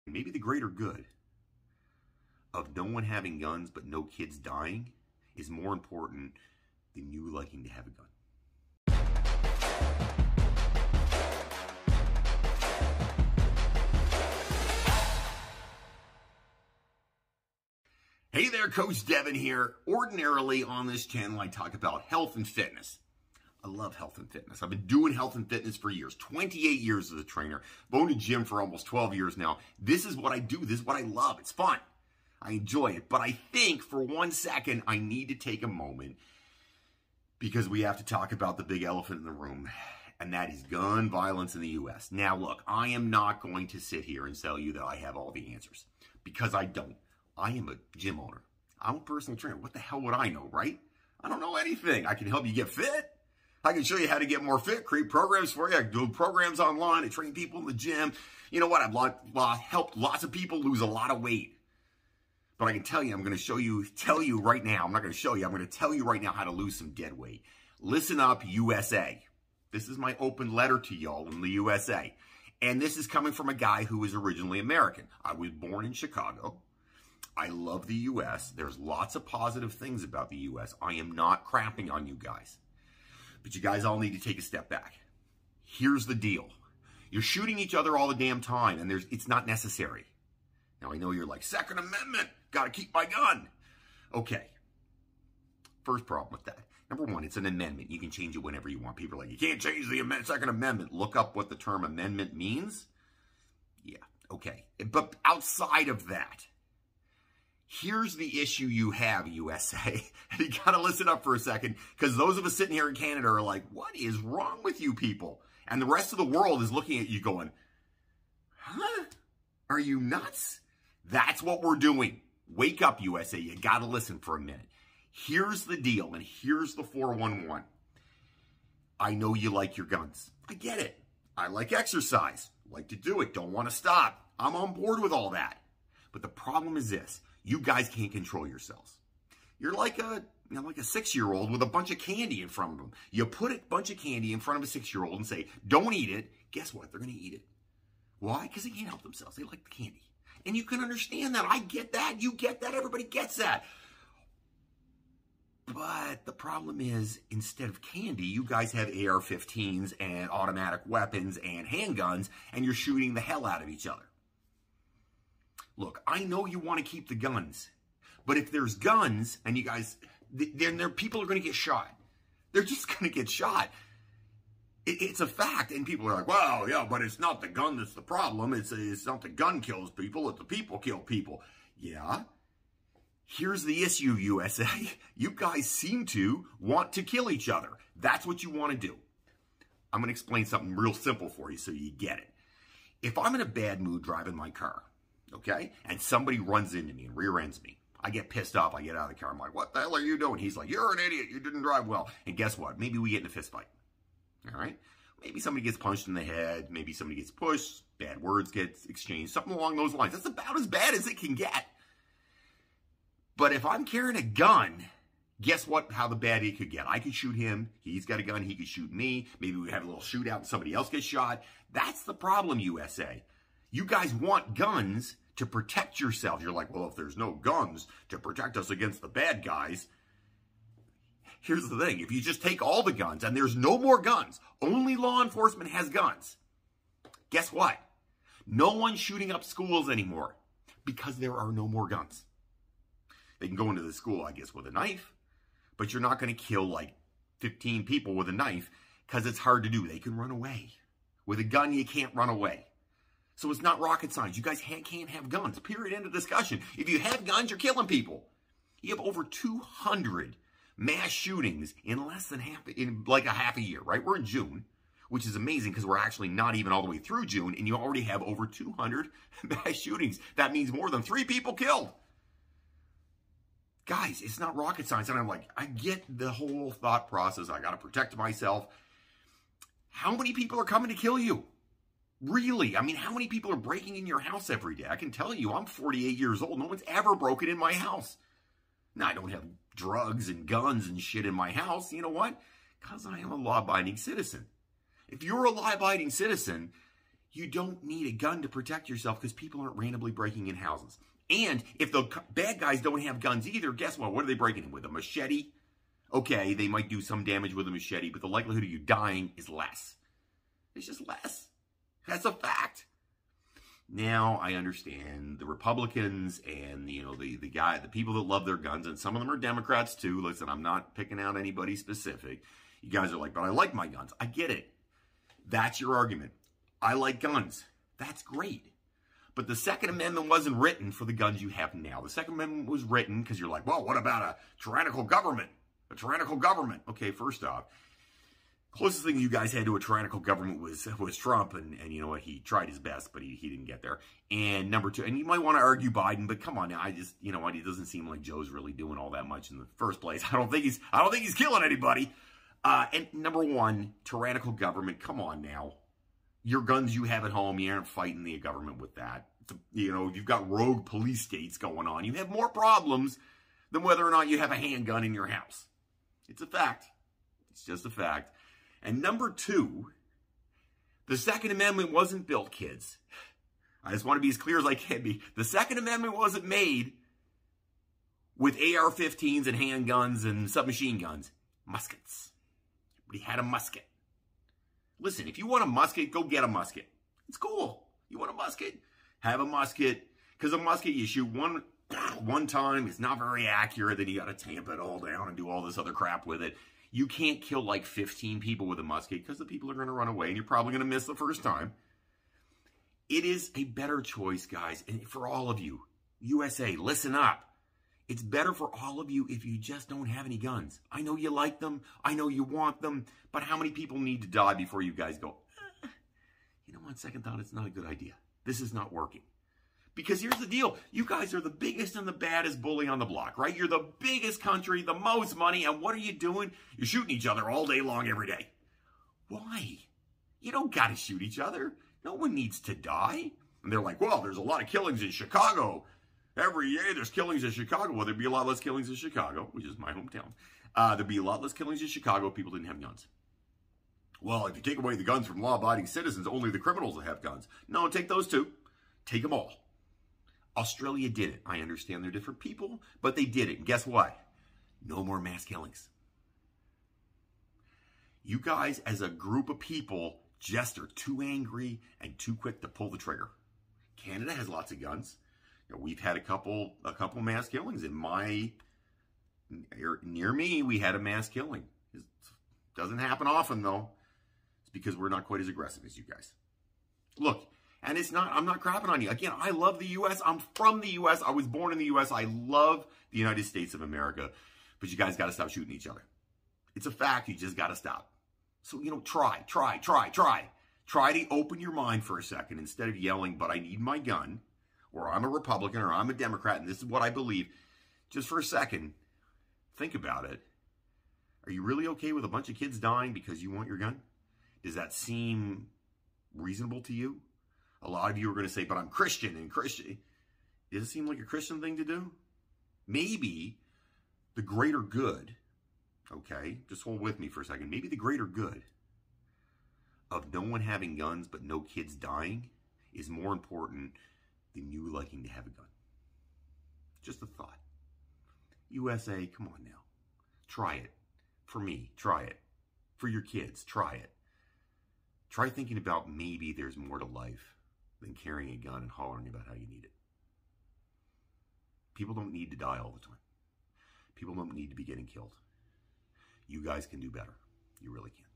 Maybe the greater good of no one having guns but no kids dying is more important than you liking to have a gun. Hey there, Coach Devin here. Ordinarily on this channel, I talk about health and fitness. I love health and fitness. I've been doing health and fitness for years, 28 years as a trainer. I've owned a gym for almost 12 years now. This is what I do. This is what I love. It's fun. I enjoy it. But I think for 1 second, I need to take a moment because we have to talk about the big elephant in the room, and that is gun violence in the U.S. Now, look, I am not going to sit here and tell you that I have all the answers because I don't. I am a gym owner. I'm a personal trainer. What the hell would I know, right? I don't know anything. I can help you get fit. I can show you how to get more fit, create programs for you. I do programs online. I train people in the gym. You know what? I've helped lots of people lose a lot of weight. But I can tell you, I'm going to tell you right now. I'm not going to show you. I'm going to tell you right now how to lose some dead weight. Listen up, USA. This is my open letter to y'all in the USA. And this is coming from a guy who is originally American. I was born in Chicago. I love the U.S. There's lots of positive things about the U.S. I am not crapping on you guys. But you guys all need to take a step back. Here's the deal. You're shooting each other all the damn time, and it's not necessary. Now, I know you're like, Second Amendment, got to keep my gun. Okay. First problem with that. Number one, it's an amendment. You can change it whenever you want. People are like, you can't change the Second Amendment. Look up what the term amendment means. Yeah, okay. But outside of that, here's the issue you have, USA. You got to listen up for a second, because those of us sitting here in Canada are like, what is wrong with you people? And the rest of the world is looking at you going, huh? Are you nuts? That's what we're doing. Wake up, USA. You got to listen for a minute. Here's the deal, and here's the 411. I know you like your guns. I get it. I like exercise. Like to do it. Don't want to stop. I'm on board with all that. But the problem is this. You guys can't control yourselves. You're like a 6-year-old with a bunch of candy in front of them. You put a bunch of candy in front of a 6-year-old and say, don't eat it. Guess what? They're going to eat it. Why? Because they can't help themselves. They like the candy. And you can understand that. I get that. You get that. Everybody gets that. But the problem is, instead of candy, you guys have AR-15s and automatic weapons and handguns, and you're shooting the hell out of each other. Look, I know you want to keep the guns, but if there's guns and you guys, then people are going to get shot. They're just going to get shot. It's a fact, and people are like, well, yeah, but it's not the gun that's the problem. It's not the gun kills people, it's the people kill people. Yeah. Here's the issue, USA. You guys seem to want to kill each other. That's what you want to do. I'm going to explain something real simple for you so you get it. If I'm in a bad mood driving my car, okay, and somebody runs into me and rear ends me, I get pissed off. I get out of the car. I'm like, what the hell are you doing? He's like, you're an idiot. You didn't drive well. And guess what? Maybe we get in a fist fight. All right? Maybe somebody gets punched in the head. Maybe somebody gets pushed. Bad words get exchanged. Something along those lines. That's about as bad as it can get. But if I'm carrying a gun, guess what? How the bad it could get. I could shoot him. He's got a gun. He could shoot me. Maybe we have a little shootout and somebody else gets shot. That's the problem, USA. You guys want guns to protect yourselves. You're like, well, if there's no guns to protect us against the bad guys, here's the thing. If you just take all the guns and there's no more guns, only law enforcement has guns, guess what? No one's shooting up schools anymore because there are no more guns. They can go into the school, I guess, with a knife, but you're not going to kill like 15 people with a knife because it's hard to do. They can run away. With a gun, you can't run away. So it's not rocket science. You guys can't have guns. Period. End of discussion. If you have guns, you're killing people. You have over 200 mass shootings in like a half a year, right? We're in June, which is amazing because we're actually not even all the way through June, and you already have over 200 mass shootings. That means more than 3 people killed. Guys, it's not rocket science. And I'm like, I get the whole thought process. I got to protect myself. How many people are coming to kill you? Really? I mean, how many people are breaking in your house every day? I can tell you, I'm 48 years old. No one's ever broken in my house. Now, I don't have drugs and guns and shit in my house. You know what? Because I am a law-abiding citizen. If you're a law-abiding citizen, You don't need a gun to protect yourself because people aren't randomly breaking in houses. And if the bad guys don't have guns either, guess what? What are they breaking in with? A machete? Okay, they might do some damage with a machete, but the likelihood of you dying is less. It's just less. That's a fact. Now I understand the Republicans and the people that love their guns, and some of them are Democrats too. Listen, I'm not picking out anybody specific. You guys are like, but I like my guns. I get it. That's your argument. I like guns. That's great. But the Second Amendment wasn't written for the guns you have now. The Second Amendment was written because you're like, well, what about a tyrannical government? A tyrannical government. Okay, first off, closest thing you guys had to a tyrannical government was Trump, and you know what? He tried his best, but he didn't get there. And number two, and you might want to argue Biden, but come on now, you know what? It doesn't seem like Joe's really doing all that much in the first place. I don't think he's killing anybody. And number one, tyrannical government. Come on now. Your guns you have at home, you aren't fighting the government with that. You know, you've got rogue police states going on. You have more problems than whether or not you have a handgun in your house. It's a fact. It's just a fact. And number two, the Second Amendment wasn't built, kids. I just want to be as clear as I can be. The Second Amendment wasn't made with AR-15s and handguns and submachine guns. Muskets. Everybody had a musket. Listen, if you want a musket, go get a musket. It's cool. You want a musket? Have a musket. Because a musket, you shoot one time, it's not very accurate, then you got to tamp it all down and do all this other crap with it. You can't kill like 15 people with a musket because the people are going to run away and you're probably going to miss the first time. It is a better choice, guys. And for all of you, USA, listen up. It's better for all of you if you just don't have any guns. I know you like them. I know you want them. But how many people need to die before you guys go, you know, on second thought, it's not a good idea. This is not working. Because here's the deal. You guys are the biggest and the baddest bully on the block, right? You're the biggest country, the most money. And what are you doing? You're shooting each other all day long, every day. Why? You don't got to shoot each other. No one needs to die. And they're like, well, there's a lot of killings in Chicago. Every year there's killings in Chicago. Well, there'd be a lot less killings in Chicago, which is my hometown. There'd be a lot less killings in Chicago if people didn't have guns. Well, if you take away the guns from law-abiding citizens, only the criminals will have guns. No, take those two. Take them all. Australia did it. I understand they're different people, but they did it. And guess what? No more mass killings. You guys, as a group of people, just are too angry and too quick to pull the trigger. Canada has lots of guns. You know, we've had a couple mass killings. Near me, we had a mass killing. It doesn't happen often, though. It's because we're not quite as aggressive as you guys. Look, and I'm not crapping on you. Again, I love the U.S. I'm from the U.S. I was born in the U.S. I love the United States of America. But you guys got to stop shooting each other. It's a fact. You just got to stop. So, you know, try. Try to open your mind for a second instead of yelling, but I need my gun, or I'm a Republican, or I'm a Democrat, and this is what I believe. Just for a second, think about it. Are you really okay with a bunch of kids dying because you want your gun? Does that seem reasonable to you? A lot of you are going to say, but I'm Christian, and Christian. Does it seem like a Christian thing to do? Maybe the greater good, okay, just hold with me for a second. Maybe the greater good of no one having guns but no kids dying is more important than you liking to have a gun. Just a thought. USA, come on now. Try it. For me, try it. For your kids, try it. Try thinking about maybe there's more to life than carrying a gun and hollering about how you need it. People don't need to die all the time. People don't need to be getting killed. You guys can do better. You really can.